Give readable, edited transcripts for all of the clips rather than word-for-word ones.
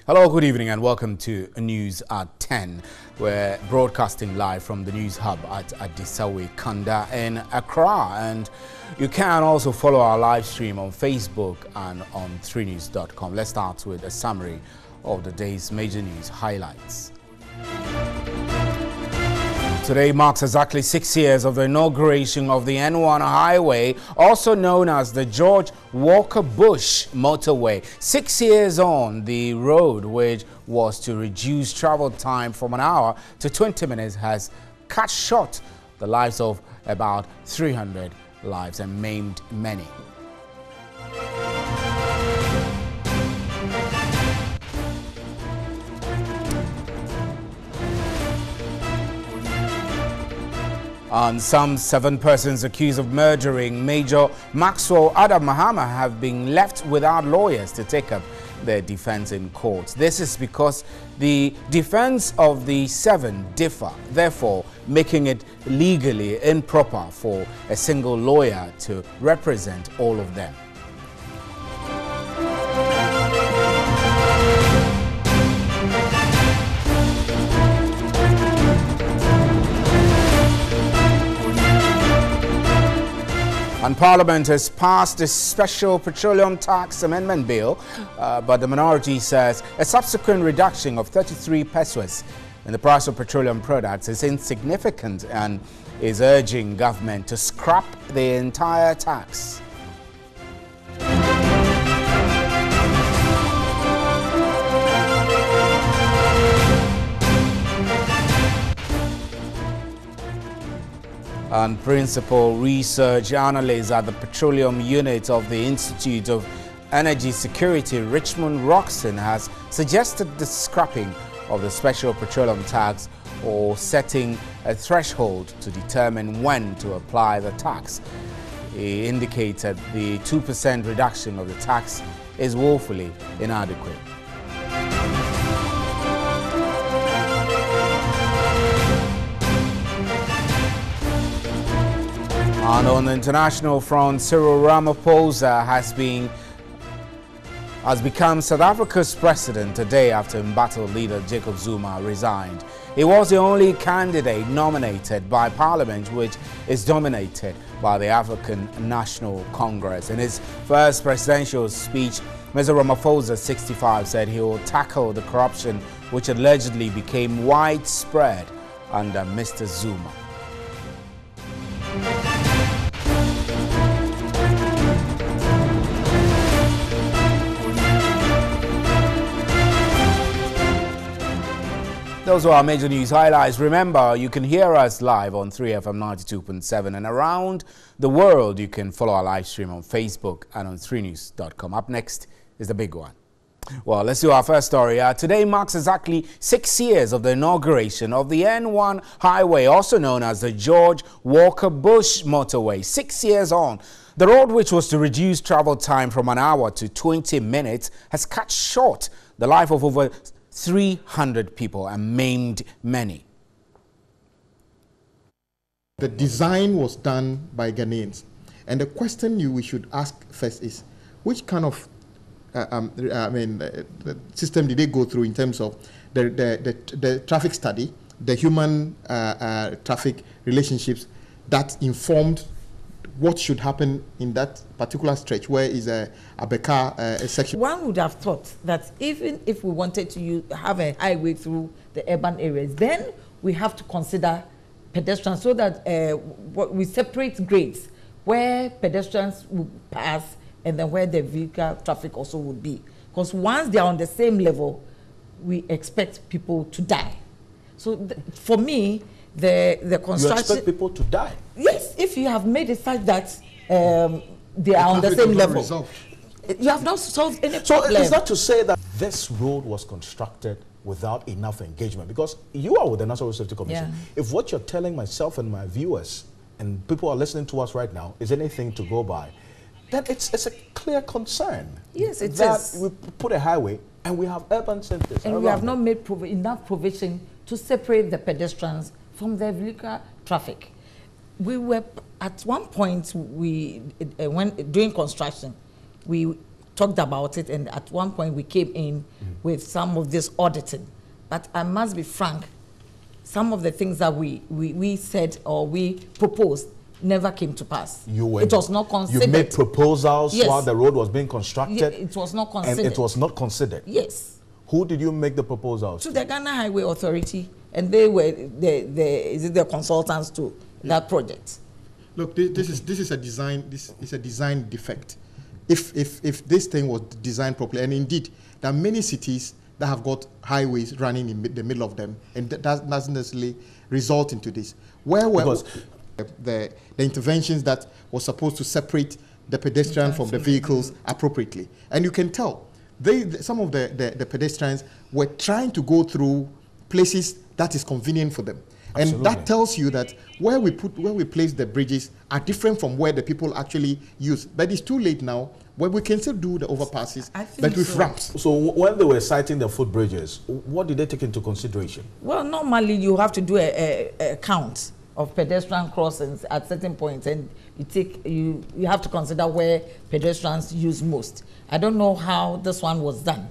Hello, good evening and welcome to News at 10. We're broadcasting live from the News Hub at Adisawe Kanda in Accra, and you can also follow our live stream on Facebook and on 3news.com. Let's start with a summary of the day's major news highlights. Today marks exactly 6 years of the inauguration of the N1 highway, also known as the George Walker Bush Motorway. 6 years on, the road, which was to reduce travel time from an hour to 20 minutes, has cut short the lives of about 300 lives and maimed many. And some 7 persons accused of murdering Major Maxwell Adam Mahama have been left without lawyers to take up their defense in court. This is because the defense of the 7 differ, therefore making it legally improper for a single lawyer to represent all of them. And Parliament has passed a special petroleum tax amendment bill, but the minority says a subsequent reduction of 33 pesos in the price of petroleum products is insignificant and is urging government to scrap the entire tax. And Principal Research Analyst at the Petroleum Unit of the Institute of Energy Security, Richmond Roxon, has suggested the scrapping of the special petroleum tax or setting a threshold to determine when to apply the tax. He indicated the 2% reduction of the tax is woefully inadequate. And on the international front, Cyril Ramaphosa has become South Africa's president a day after embattled leader Jacob Zuma resigned. He was the only candidate nominated by Parliament, which is dominated by the African National Congress. In his first presidential speech, Mr. Ramaphosa, 65, said he will tackle the corruption which allegedly became widespread under Mr. Zuma. Those are our major news highlights. Remember, you can hear us live on 3FM 92.7 and around the world. You can follow our live stream on Facebook and on 3news.com. Up next is the big one. Well, let's do our first story. Today marks exactly 6 years of the inauguration of the N1 highway, also known as the George Walker Bush Motorway. 6 years on, the road, which was to reduce travel time from an hour to 20 minutes, has cut short the life of over 300 people and maimed many. The design was done by Ghanaians, and the question we should ask first is, which kind of the system did they go through in terms of the traffic study, the human traffic relationships that informed what should happen in that particular stretch where is a Bekar section. One would have thought that even if we wanted to have a highway through the urban areas, then we have to consider pedestrians so that we separate grades where pedestrians will pass and then where the vehicle traffic also would be. Because once they are on the same level, we expect people to die. So for me, the construction... You expect people to die? Yes, if you have made it such that they are on the same level. You have not solved any problem. So is that to say that this road was constructed without enough engagement? Because you are with the National Road Safety Commission. Yeah. If what you're telling myself and my viewers and people are listening to us right now is anything to go by, then it's a clear concern. Yes, it is. We put a highway and we have urban centers. And we have not made enough provision to separate the pedestrians from the vehicular traffic. We were, at one point, when doing construction, we talked about it, and at one point we came in with some of this auditing. But I must be frank, some of the things that we said or we proposed never came to pass. It was not considered. You made proposals while the road was being constructed? Yeah, it was not considered. And it was not considered? Yes. Who did you make the proposals to? The Ghana Highway Authority, and they were the consultants to that project. Look, this is a design. This is a design defect. If this thing was designed properly, and indeed there are many cities that have got highways running in the middle of them, and that doesn't necessarily result into this. Where were the interventions that was supposed to separate the pedestrian from the vehicles appropriately? And you can tell some of the pedestrians were trying to go through places that is convenient for them. And that tells you that where we place the bridges are different from where the people actually use. But it's too late now, where we can still do the overpasses, but with ramps. So when they were citing the footbridges, what did they take into consideration? Well, normally you have to do a count of pedestrian crossings at certain points, and you have to consider where pedestrians use most. I don't know how this one was done.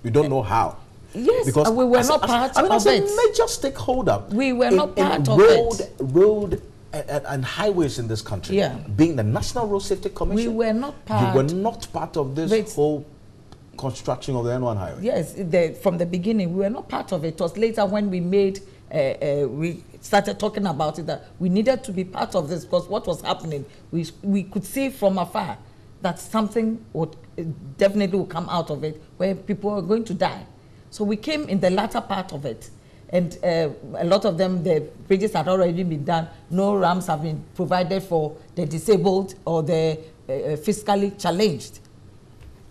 You don't know how? Yes, because we were not part of it. As a major stakeholder, we were not part of it. Road and highways in this country, being the National Road Safety Commission, we were not part. You were not part of this whole construction of the N1 highway. Yes, from the beginning, we were not part of it. It was later when we made, we started talking about it, that we needed to be part of this, because what was happening, we could see from afar that something would definitely would come out of it where people were going to die. So we came in the latter part of it, and a lot of them, the bridges had already been done. No ramps have been provided for the disabled or the fiscally challenged.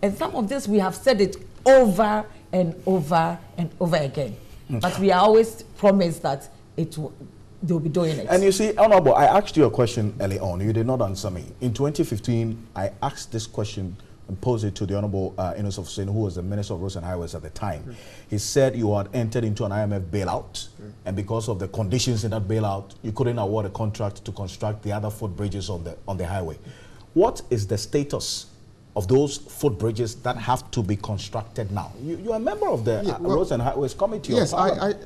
And some of this, we have said it over and over and over again. But we are always promised that they'll be doing it. And you see, Honorable, I asked you a question early on. You did not answer me. In 2015, I asked this question and posed it to the Honorable Inus of Hussein, who was the Minister of Roads and Highways at the time. He said you had entered into an IMF bailout, and because of the conditions in that bailout, you couldn't award a contract to construct the other footbridges on the highway. What is the status of those footbridges that have to be constructed now? You are a member of the Roads and Highways Committee. Yes,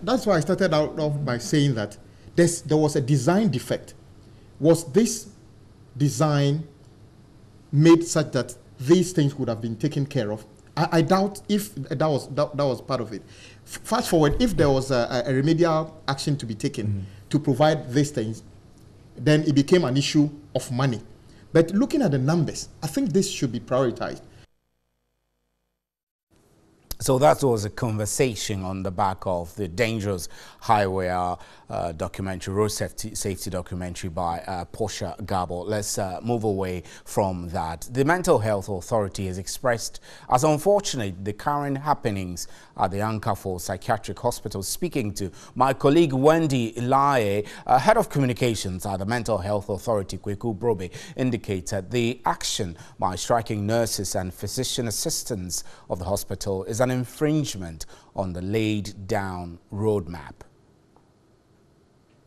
that's why I started out by saying that there was a design defect. Was this design made such that these things would have been taken care of? I doubt if that was part of it. Fast forward, if there was a remedial action to be taken to provide these things, then it became an issue of money. But looking at the numbers, I think this should be prioritized. So that was a conversation on the back of the Dangerous Highway documentary, road safety documentary by Portia Garbo. Let's move away from that. The Mental Health Authority has expressed as unfortunate the current happenings at the Ankafo Psychiatric Hospital. Speaking to my colleague Wendy Ilaye, head of communications at the Mental Health Authority, Kweku Brobe, indicated the action by striking nurses and physician assistants of the hospital is an infringement on the laid down roadmap.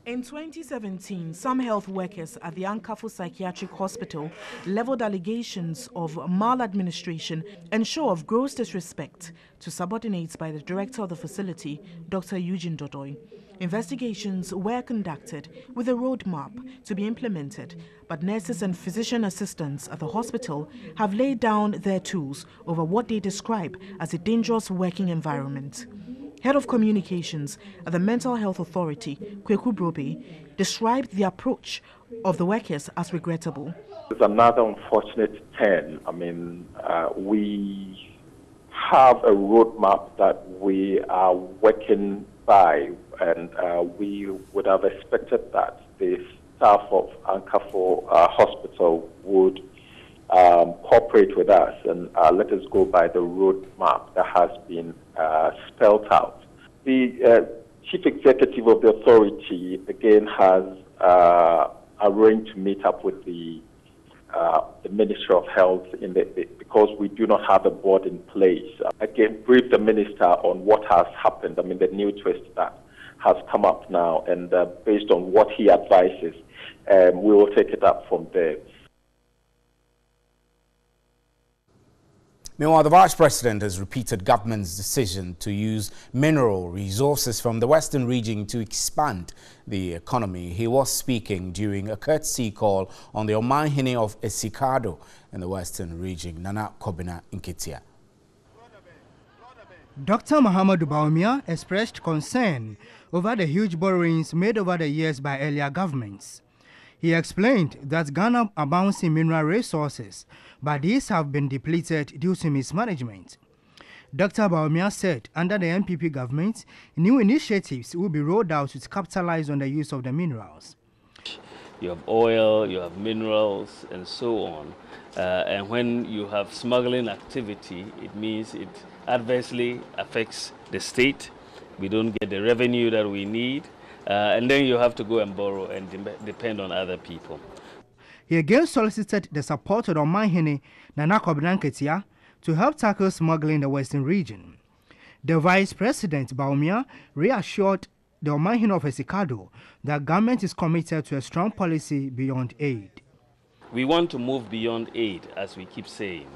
In 2017, some health workers at the Ankafo Psychiatric Hospital leveled allegations of maladministration and show of gross disrespect to subordinates by the director of the facility, Dr. Eugene Dodoi. Investigations were conducted with a roadmap to be implemented, but nurses and physician assistants at the hospital have laid down their tools over what they describe as a dangerous working environment. Head of Communications at the Mental Health Authority, Kweku Brobe, described the approach of the workers as regrettable. It's another unfortunate turn. I mean, we have a roadmap that we are working by, and we would have expected that the staff of Ankafo Hospital would cooperate with us and let us go by the roadmap that has been spelled out. The chief executive of the authority again has arranged to meet up with the Ministry of Health because we do not have a board in place. Again, brief the minister on what has happened. I mean, the new twist that has come up now, and based on what he advises, we will take it up from there. Meanwhile, the Vice President has repeated government's decision to use mineral resources from the Western region to expand the economy. He was speaking during a courtesy call on the Omanhene of Esikado in the Western region, Nana Kobina Nketia. Dr. Muhammadu Bawumia expressed concern over the huge borrowings made over the years by earlier governments. He explained that Ghana abounds in mineral resources, but these have been depleted due to mismanagement. Dr. Bawumia said under the NPP government, new initiatives will be rolled out to capitalize on the use of the minerals. You have oil, you have minerals, and so on. And when you have smuggling activity, it means it adversely affects the state. We don't get the revenue that we need. And then you have to go and borrow and depend on other people. He again solicited the support of the Omanhene Nana Kobina Nketia to help tackle smuggling in the Western region. The Vice President Bawumia reassured the Omanhene of Esikado that government is committed to a strong policy beyond aid. We want to move beyond aid, as we keep saying,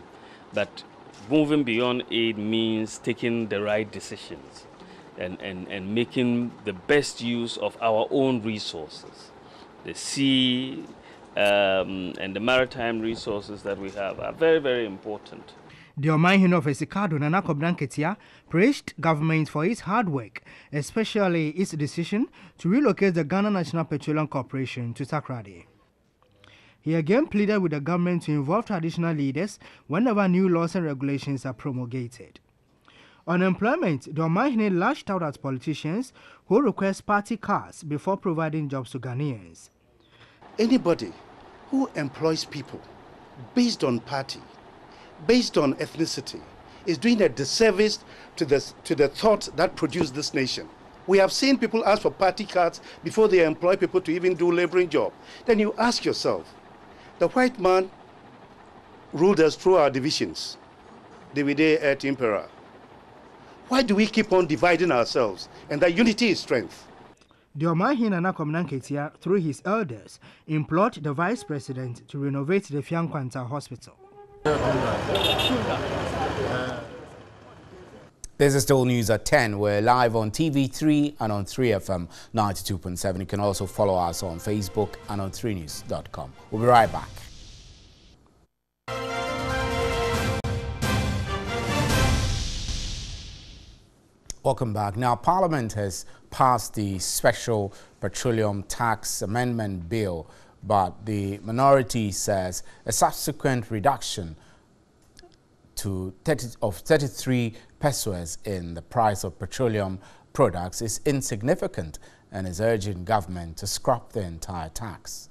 but moving beyond aid means taking the right decisions. And making the best use of our own resources. The sea and the maritime resources that we have are very, very important. The Omanhene of Esikado, Nana Kobina Nketia, praised government for its hard work, especially its decision to relocate the Ghana National Petroleum Corporation to Takoradi. He again pleaded with the government to involve traditional leaders whenever new laws and regulations are promulgated. Unemployment, the Omanhene lashed out at politicians who request party cards before providing jobs to Ghanaians. Anybody who employs people based on party, based on ethnicity, is doing a disservice to the thought that produced this nation. We have seen people ask for party cards before they employ people to even do laboring job. Then you ask yourself, the white man ruled us through our divisions, divide et impera. Why do we keep on dividing ourselves? And that unity is strength. The Omanhene Nana Kobina Nketia, through his elders, implored the Vice President to renovate the Fiankwanta Hospital. This is still news at 10. We're live on TV3 and on 3FM 92.7. You can also follow us on Facebook and on 3news.com. We'll be right back. Welcome back. Now, Parliament has passed the Special Petroleum Tax Amendment Bill, but the minority says a subsequent reduction of 33 pesos in the price of petroleum products is insignificant and is urging government to scrap the entire tax.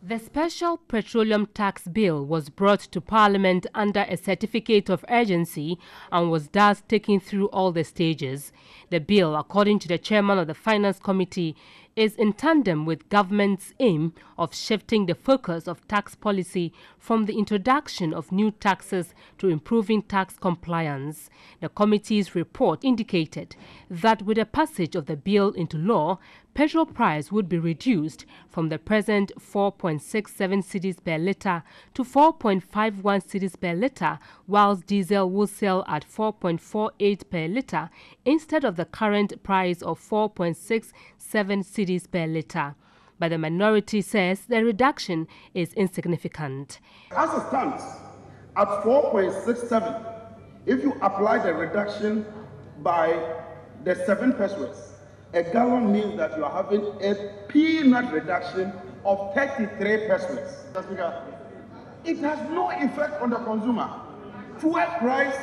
The Special Petroleum Tax Bill was brought to Parliament under a certificate of urgency and was thus taken through all the stages. The bill, according to the chairman of the Finance Committee, is in tandem with government's aim of shifting the focus of tax policy from the introduction of new taxes to improving tax compliance. The committee's report indicated that with the passage of the bill into law, petrol price would be reduced from the present 4.67 cedis per litre to 4.51 cedis per litre, whilst diesel will sell at 4.48 per litre instead of the current price of 4.67 cedis per litre. But the minority says the reduction is insignificant. As it stands, at 4.67, if you apply the reduction by the 7 pesos, a gallon means that you are having a peanut reduction of 33 pesos. It has no effect on the consumer. Fuel price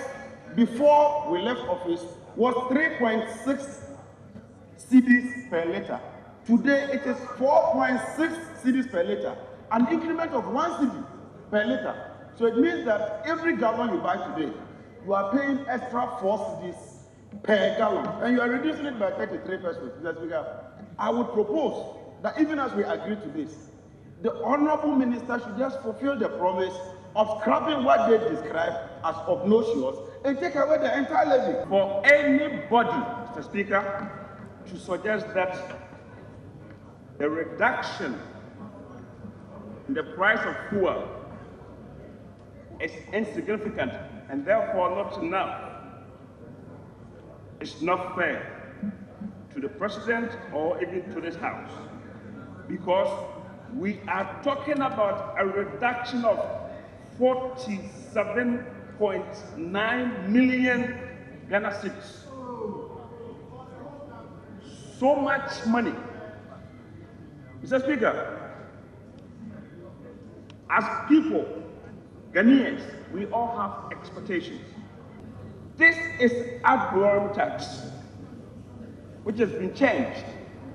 before we left office was 3.6 cedis per litre. Today it is 4.6 cedis per litre, an increment of 1 cedi per litre. So it means that every gallon you buy today, you are paying extra 4 cedis per gallon, and you are reducing it by 33 pesos. I would propose that even as we agree to this, the Honorable Minister should just fulfill the promise of scrapping what they describe as obnoxious and take away the entire levy. For anybody, Mr. Speaker, to suggest that the reduction in the price of fuel is insignificant and therefore not enough. It's not fair to the President or even to this House, because we are talking about a reduction of 47.9 million Ghana cedis. So much money. Mr. Speaker, as people, Ghanaians, we all have expectations. This is ad valorem tax, which has been changed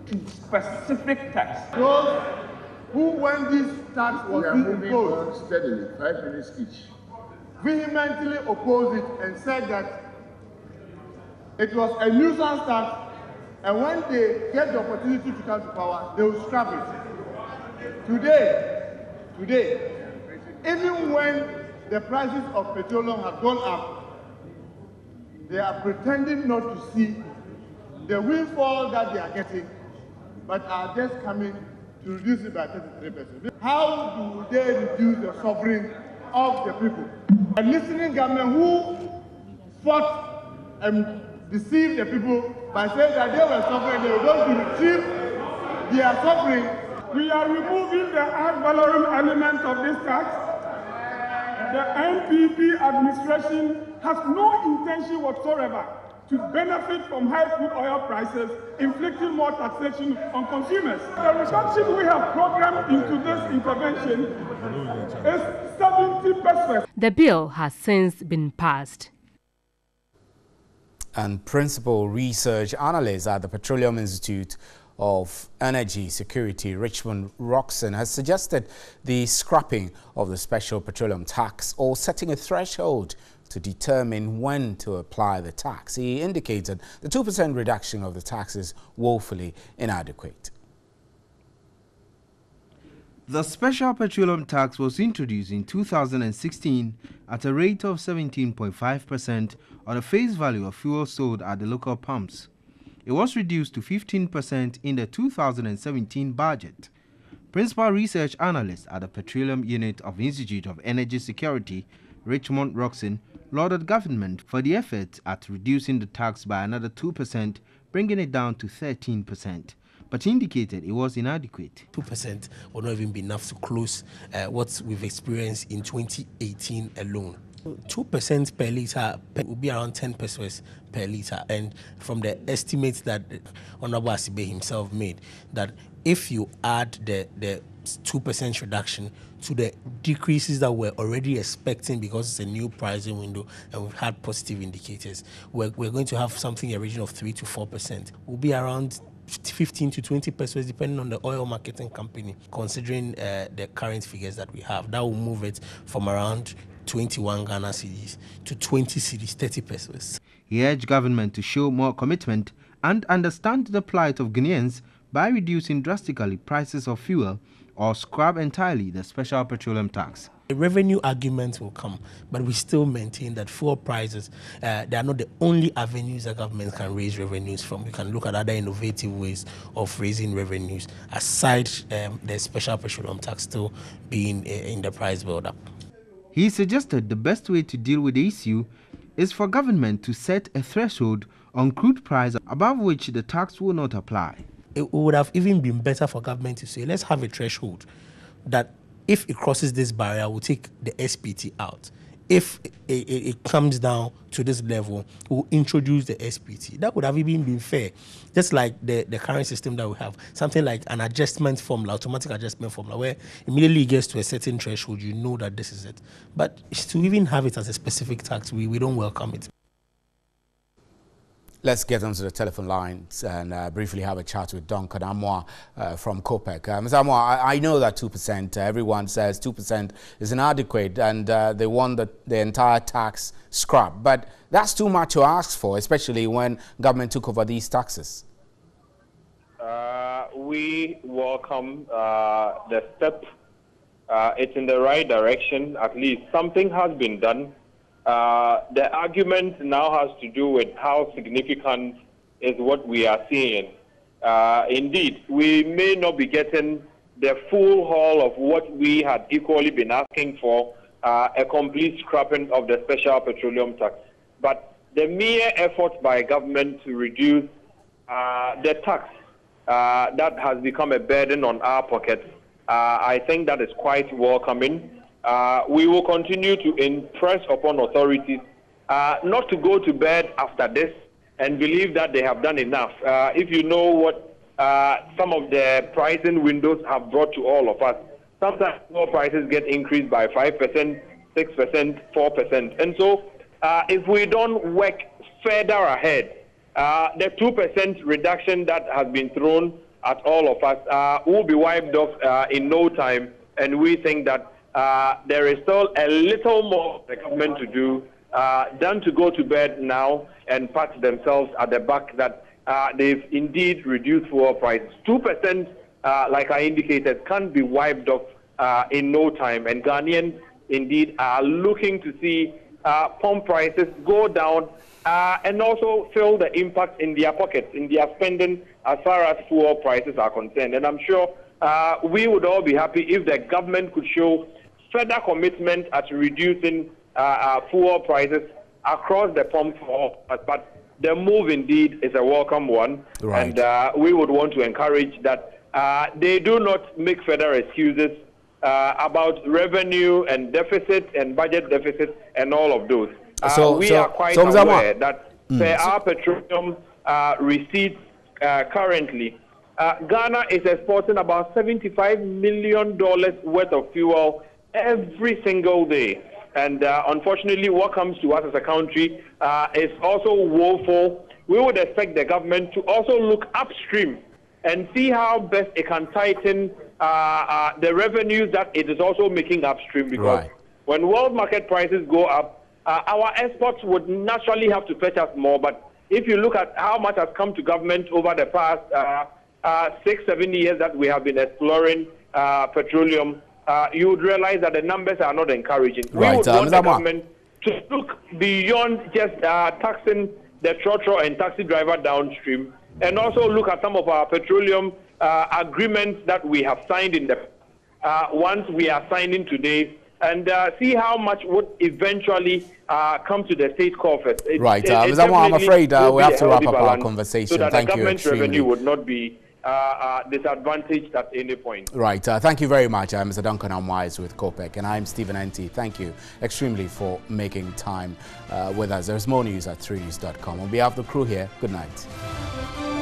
to specific tax. Those who, when this tax was being imposed, steadily, 5 minutes each, vehemently opposed it and said that it was a nuisance tax, and when they get the opportunity to come to power, they will scrap it. Today, even when the prices of petroleum have gone up, they are pretending not to see the windfall that they are getting, but are just coming to reduce it by 33%. How do they reduce the suffering of the people? A listening government who fought and deceived the people by saying that they were suffering, they were going to retrieve their suffering. we are removing the ad valorem element of this tax. The NPP administration has no intention whatsoever to benefit from high crude oil prices, inflicting more taxation on consumers. The reduction we have programmed into this intervention is 70%. The bill has since been passed. And principal research analyst at the Petroleum Institute of Energy Security, Richmond Roxon, has suggested the scrapping of the special petroleum tax or setting a threshold to determine when to apply the tax. He indicated the 2% reduction of the tax is woefully inadequate. The special petroleum tax was introduced in 2016 at a rate of 17.5% on the face value of fuel sold at the local pumps. It was reduced to 15% in the 2017 budget. Principal research analyst at the Petroleum Unit of Institute of Energy Security, Richmond Roxon, lauded government for the effort at reducing the tax by another 2%, bringing it down to 13%. But indicated it was inadequate. 2% will not even be enough to close what we've experienced in 2018 alone. 2% per litre will be around 10 pesos per litre, and from the estimates that Honorable Asibe himself made, that if you add the 2% reduction to the decreases that we're already expecting, because it's a new pricing window and we've had positive indicators, we're going to have something in the region of 3 to 4%. Will be around 15 to 20 pesos depending on the oil marketing company. Considering the current figures that we have, that will move it from around 21 Ghana cedis to 20 cedis, 30 pesos. He urged government to show more commitment and understand the plight of Ghanaians by reducing drastically prices of fuel or scrap entirely the special petroleum tax. The revenue argument will come, but we still maintain that fuel prices, they are not the only avenues that government can raise revenues from. We can look at other innovative ways of raising revenues, aside the special petroleum tax still being in the price build-up. He suggested the best way to deal with the issue is for government to set a threshold on crude price above which the tax will not apply. It would have even been better for government to say, let's have a threshold that if it crosses this barrier, we'll take the SPT out. If it comes down to this level, we'll introduce the SPT. That would have even been fair. Just like the current system that we have, something like an adjustment formula, automatic adjustment formula, where immediately it gets to a certain threshold, you know that this is it. But to even have it as a specific tax, we don't welcome it. Let's get onto the telephone lines and briefly have a chat with Duncan Amoah from COPEC. Mr. Amoah, I know that 2%, everyone says 2% is inadequate and they want the entire tax scrapped. But that's too much to ask for, especially when government took over these taxes. We welcome the step. It's in the right direction. At least something has been done. The argument now has to do with how significant is what we are seeing. Indeed, we may not be getting the full haul of what we had equally been asking for a complete scrapping of the special petroleum tax. But the mere effort by government to reduce the tax that has become a burden on our pockets, I think that is quite welcoming. We will continue to impress upon authorities not to go to bed after this and believe that they have done enough. If you know what some of the pricing windows have brought to all of us, sometimes more prices get increased by 5%, 6%, 4%. And so if we don't work further ahead, the 2% reduction that has been thrown at all of us will be wiped off in no time. And we think that there is still a little more for the government to do than to go to bed now and pat themselves at the back that they've indeed reduced fuel prices. 2%, like I indicated, can't be wiped off in no time. And Ghanaians indeed are looking to see pump prices go down and also feel the impact in their pockets, in their spending as far as fuel prices are concerned. And I'm sure we would all be happy if the government could show further commitment at reducing fuel prices across the pump for all. But the move indeed is a welcome one. Right. And we would want to encourage that they do not make further excuses about revenue and deficit and budget deficit and all of those. We are quite aware that per our petroleum receipts currently, Ghana is exporting about $75 million worth of fuel every single day. And unfortunately, what comes to us as a country is also woeful. We would expect the government to also look upstream and see how best it can tighten the revenues that it is also making upstream. Because when world market prices go up, our exports would naturally have to fetch us more. But if you look at how much has come to government over the past 6-7 years that we have been exploring petroleum, you would realize that the numbers are not encouraging. We would want the government to look beyond just taxing the trotro and taxi driver downstream, and also look at some of our petroleum agreements that we have signed in the ones we are signing today, and see how much would eventually come to the state coffers. I'm afraid we have to wrap up our conversation. So that Thank the you government revenue would not be disadvantaged at any point. Right. Thank you very much. I'm Mr. Duncan Amwise with COPEC, and I'm Stephen Enti. Thank you extremely for making time with us. There's more news at 3news.com. On behalf of the crew here, good night.